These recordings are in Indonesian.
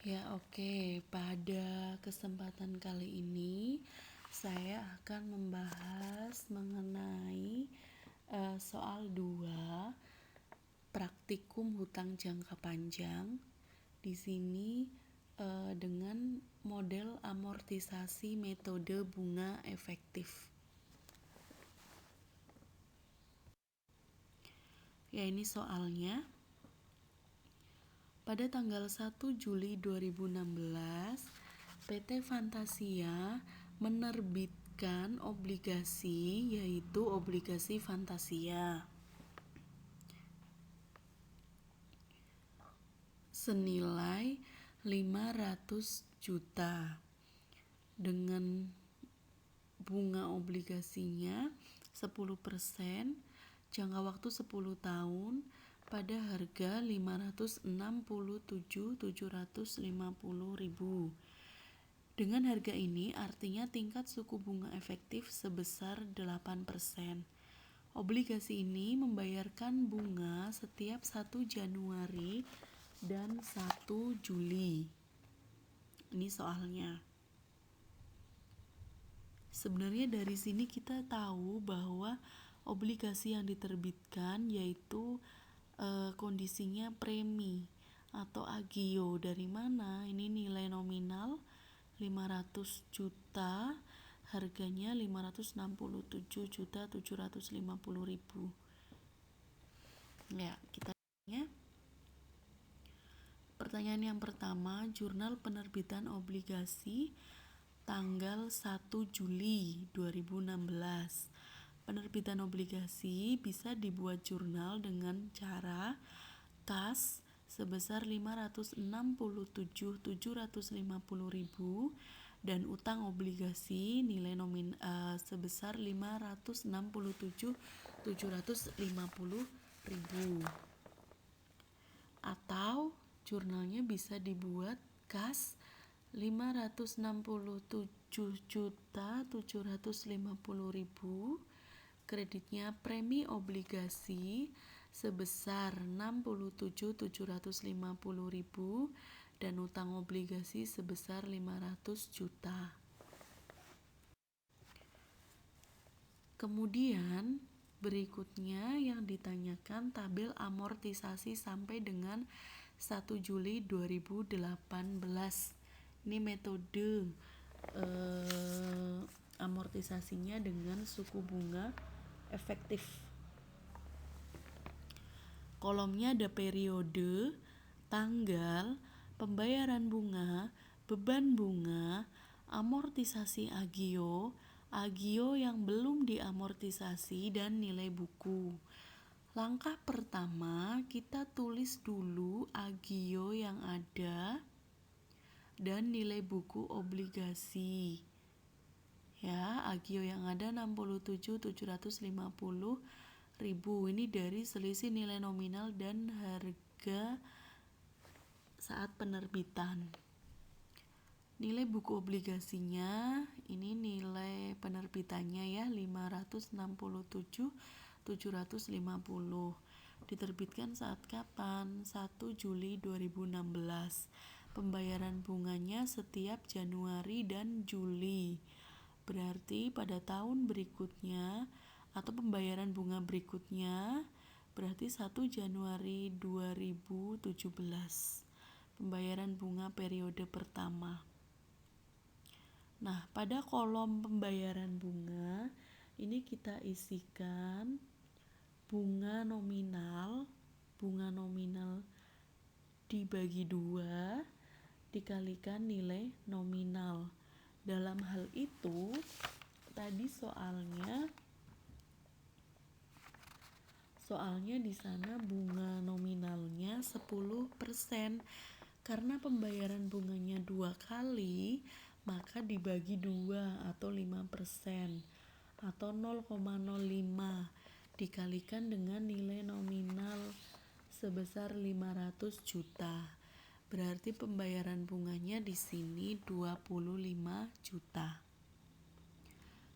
Ya, oke. Pada kesempatan kali ini saya akan membahas mengenai soal 2 praktikum hutang jangka panjang. Di sini dengan model amortisasi metode bunga efektif. Ya, ini soalnya. Pada tanggal 1 Juli 2016, PT Fantasia menerbitkan obligasi, yaitu obligasi Fantasia senilai 500 juta dengan bunga obligasinya 10%, jangka waktu 10 tahun pada harga 567.750.000. Dengan harga ini artinya tingkat suku bunga efektif sebesar 8%. Obligasi ini membayarkan bunga setiap 1 Januari dan 1 Juli. Ini soalnya. Sebenarnya dari sini kita tahu bahwa obligasi yang diterbitkan yaitu kondisinya premi atau agio. Dari mana? Ini nilai nominal 500 juta, harganya 567.750.000. Ya, kita tanya. Pertanyaan yang pertama, jurnal penerbitan obligasi tanggal 1 Juli 2016. Penerbitan obligasi bisa dibuat jurnal dengan cara kas sebesar 567.750.000 dan utang obligasi nilai sebesar 567.750.000. Atau jurnalnya bisa dibuat kas 567.750.000, kreditnya premi obligasi sebesar 67.750.000 dan utang obligasi sebesar 500 juta. Kemudian berikutnya yang ditanyakan tabel amortisasi sampai dengan 1 Juli 2018. Ini metode amortisasinya dengan suku bunga efektif. Kolomnya ada periode, tanggal, pembayaran bunga, beban bunga, amortisasi agio yang belum diamortisasi, dan nilai buku. Langkah pertama, kita tulis dulu agio yang ada dan nilai buku obligasi. Ya, agio yang ada 67.750.000. Ini dari selisih nilai nominal dan harga saat penerbitan. Nilai buku obligasinya, ini nilai penerbitannya ya, 567.750. Diterbitkan saat kapan? 1 Juli 2016. Pembayaran bunganya setiap Januari dan Juli. Berarti pada tahun berikutnya atau pembayaran bunga berikutnya berarti 1 Januari 2017. Pembayaran bunga periode pertama. Nah, pada kolom pembayaran bunga ini kita isikan bunga nominal dibagi 2 dikalikan nilai nominal. Dalam hal itu tadi soalnya di sana bunga nominalnya 10%. Karena pembayaran bunganya 2 kali, maka dibagi 2 atau 5% atau 0,05 dikalikan dengan nilai nominal sebesar 500 juta. Berarti pembayaran bunganya di sini 25 juta.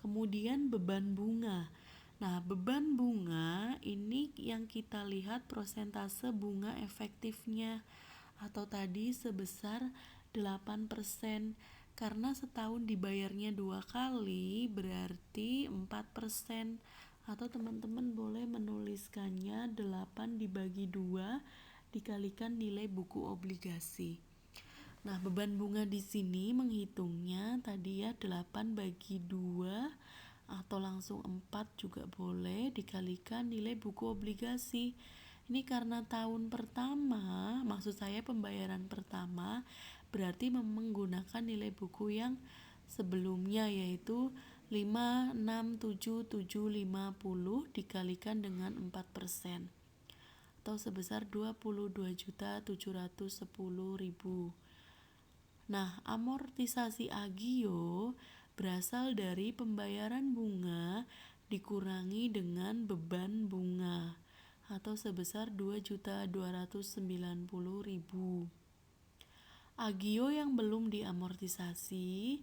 Kemudian beban bunga. Nah, beban bunga ini yang kita lihat prosentase bunga efektifnya atau tadi sebesar 8%. Karena setahun dibayarnya 2 kali berarti 4%. Atau teman-teman boleh menuliskannya 8 dibagi 2 dikalikan nilai buku obligasi. Nah, beban bunga di sini menghitungnya tadi ya 8 bagi 2 atau langsung 4 juga boleh dikalikan nilai buku obligasi. Ini karena tahun pertama, maksud saya pembayaran pertama, berarti menggunakan nilai buku yang sebelumnya yaitu 5, 6, 7, 7, 50 dikalikan dengan 4% atau sebesar 22.710.000. Nah, amortisasi agio berasal dari pembayaran bunga dikurangi dengan beban bunga atau sebesar 2.290.000. Agio yang belum diamortisasi,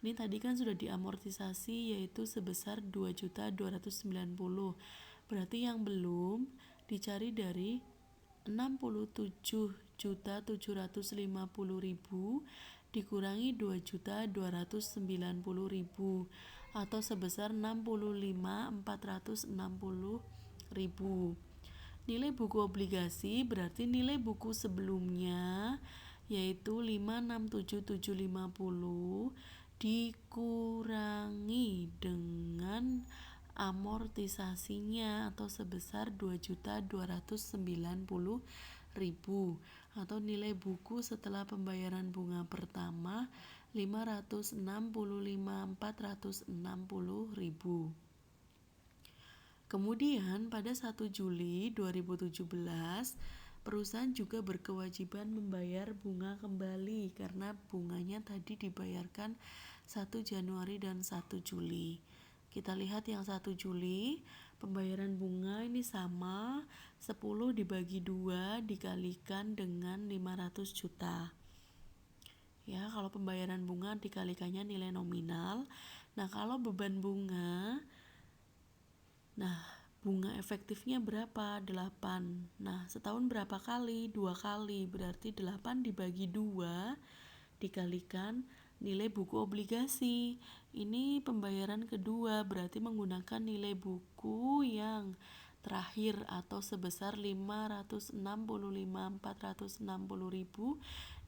ini tadi kan sudah diamortisasi yaitu sebesar 2.290. Berarti yang belum dicari dari 67.750.000 dikurangi 2.290.000 atau sebesar 65.460.000. Nilai buku obligasi berarti nilai buku sebelumnya yaitu 567.750 dikurangi dengan amortisasinya atau sebesar 2.290.000 atau nilai buku setelah pembayaran bunga pertama 565.460.000. Kemudian pada 1 Juli 2017 perusahaan juga berkewajiban membayar bunga kembali karena bunganya tadi dibayarkan 1 Januari dan 1 Juli. Kita lihat yang 1 Juli, pembayaran bunga ini sama 10 dibagi 2 dikalikan dengan 500 juta. Ya, kalau pembayaran bunga dikalikannya nilai nominal. Nah, kalau beban bunga, bunga efektifnya berapa? 8. Nah, setahun berapa kali? 2 kali. Berarti 8 dibagi 2 dikalikan nilai buku obligasi. Ini pembayaran kedua, berarti menggunakan nilai buku yang terakhir atau sebesar 565.460.000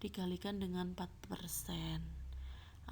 dikalikan dengan 4%.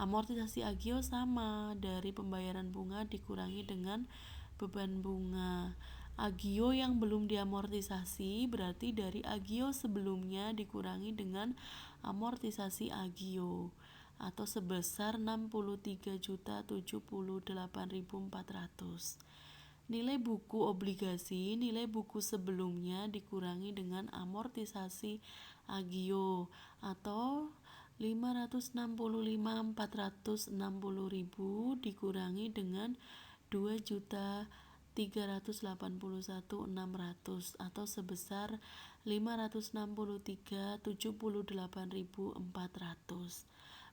Amortisasi agio sama, dari pembayaran bunga dikurangi dengan beban bunga. Agio yang belum diamortisasi berarti dari agio sebelumnya dikurangi dengan amortisasi agio atau sebesar 63.078.400. Nilai buku obligasi, nilai buku sebelumnya dikurangi dengan amortisasi agio atau 565.460.000 dikurangi dengan 2.381.600 atau sebesar 563.78.400.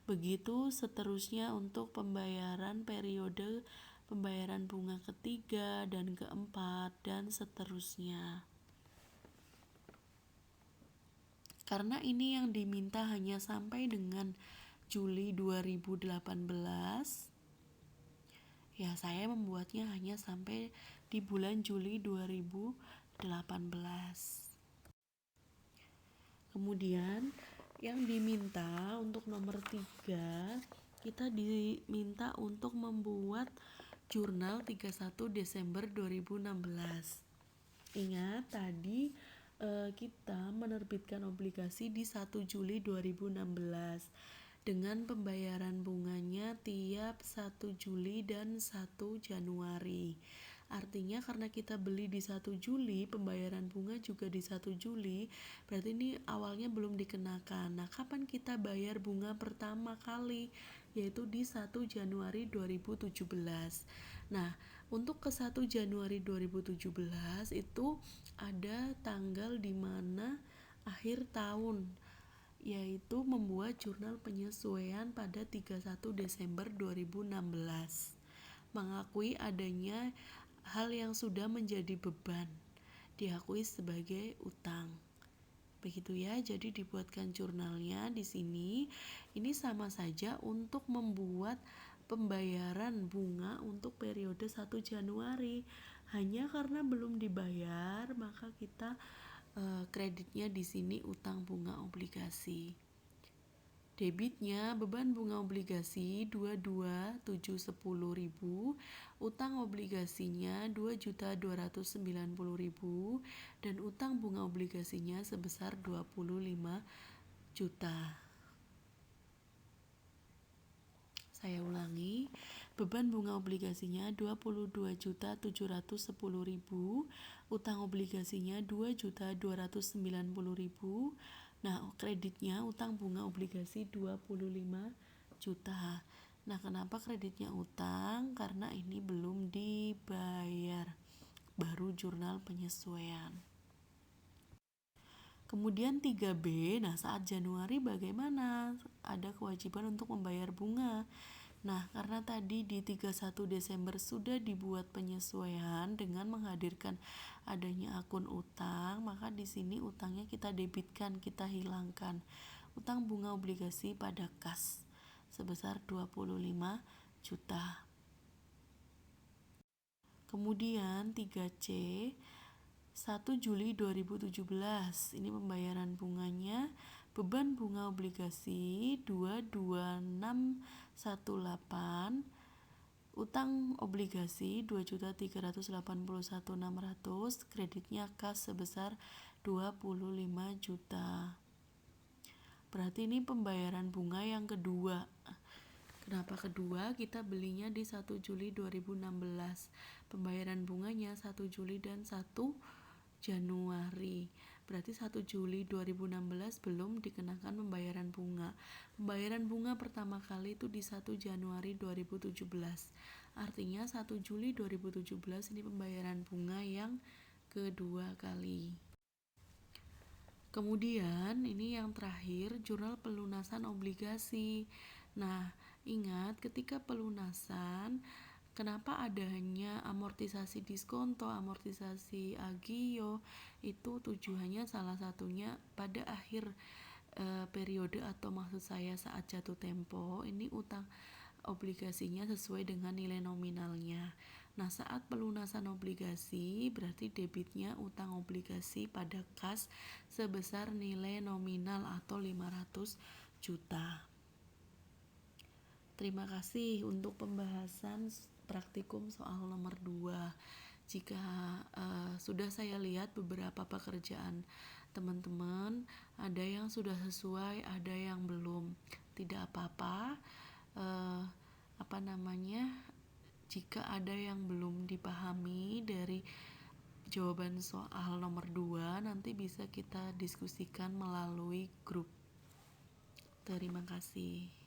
Begitu seterusnya untuk pembayaran periode pembayaran bunga ketiga dan keempat dan seterusnya. Karena ini yang diminta hanya sampai dengan Juli 2018, ya saya membuatnya hanya sampai di bulan Juli 2018. Kemudian yang diminta untuk nomor 3, kita diminta untuk membuat jurnal 31 Desember 2016. Ingat tadi kita menerbitkan obligasi di 1 Juli 2016 dengan pembayaran bunganya tiap 1 Juli dan 1 Januari. Artinya karena kita beli di 1 Juli, pembayaran bunga juga di 1 Juli, berarti ini awalnya belum dikenakan. Nah, kapan kita bayar bunga pertama kali? Yaitu di 1 Januari 2017. Nah, untuk ke 1 Januari 2017 itu ada tanggal di mana akhir tahun, yaitu membuat jurnal penyesuaian pada 31 Desember 2016. Mengakui adanya hal yang sudah menjadi beban, diakui sebagai utang. Begitu ya, jadi dibuatkan jurnalnya di sini. Ini sama saja untuk membuat pembayaran bunga untuk periode 1 Januari. Hanya karena belum dibayar, maka kita kreditnya di sini utang bunga obligasi. Debitnya beban bunga obligasi 22.710.000, utang obligasinya 2.290.000 dan utang bunga obligasinya sebesar 25 juta. Saya ulangi, beban bunga obligasinya 22.710.000, utang obligasinya 2.290.000. Nah, kreditnya utang bunga obligasi 25 juta. Nah, kenapa kreditnya utang? Karena ini belum dibayar. Baru jurnal penyesuaian. Kemudian 3B, nah saat Januari bagaimana? Ada kewajiban untuk membayar bunga. Nah, karena tadi di 31 Desember sudah dibuat penyesuaian dengan menghadirkan adanya akun utang, maka di sini utangnya kita debitkan, kita hilangkan. Utang bunga obligasi pada kas sebesar 25 juta. Kemudian 3C, 1 Juli 2017, ini pembayaran bunganya, beban bunga obligasi 22618, utang obligasi 2.381.600, kreditnya kas sebesar 25 juta. Berarti ini pembayaran bunga yang kedua. Kenapa kedua? Kita belinya di 1 Juli 2016. Pembayaran bunganya 1 Juli dan 1 Januari. Berarti 1 Juli 2016 belum dikenakan pembayaran bunga. Pembayaran bunga pertama kali itu di 1 Januari 2017. Artinya 1 Juli 2017 ini pembayaran bunga yang kedua kali. Kemudian ini yang terakhir, jurnal pelunasan obligasi. Nah, ingat ketika pelunasan, kenapa adanya amortisasi diskonto, amortisasi agio, itu tujuannya salah satunya pada akhir periode atau maksud saya saat jatuh tempo, ini utang obligasinya sesuai dengan nilai nominalnya. Nah, saat pelunasan obligasi berarti debitnya utang obligasi pada kas sebesar nilai nominal atau 500 juta. Terima kasih untuk pembahasan praktikum soal nomor 2. Jika sudah saya lihat beberapa pekerjaan teman-teman, ada yang sudah sesuai, ada yang belum. Tidak apa-apa. Jika ada yang belum dipahami dari jawaban soal nomor 2, nanti bisa kita diskusikan melalui grup. Terima kasih.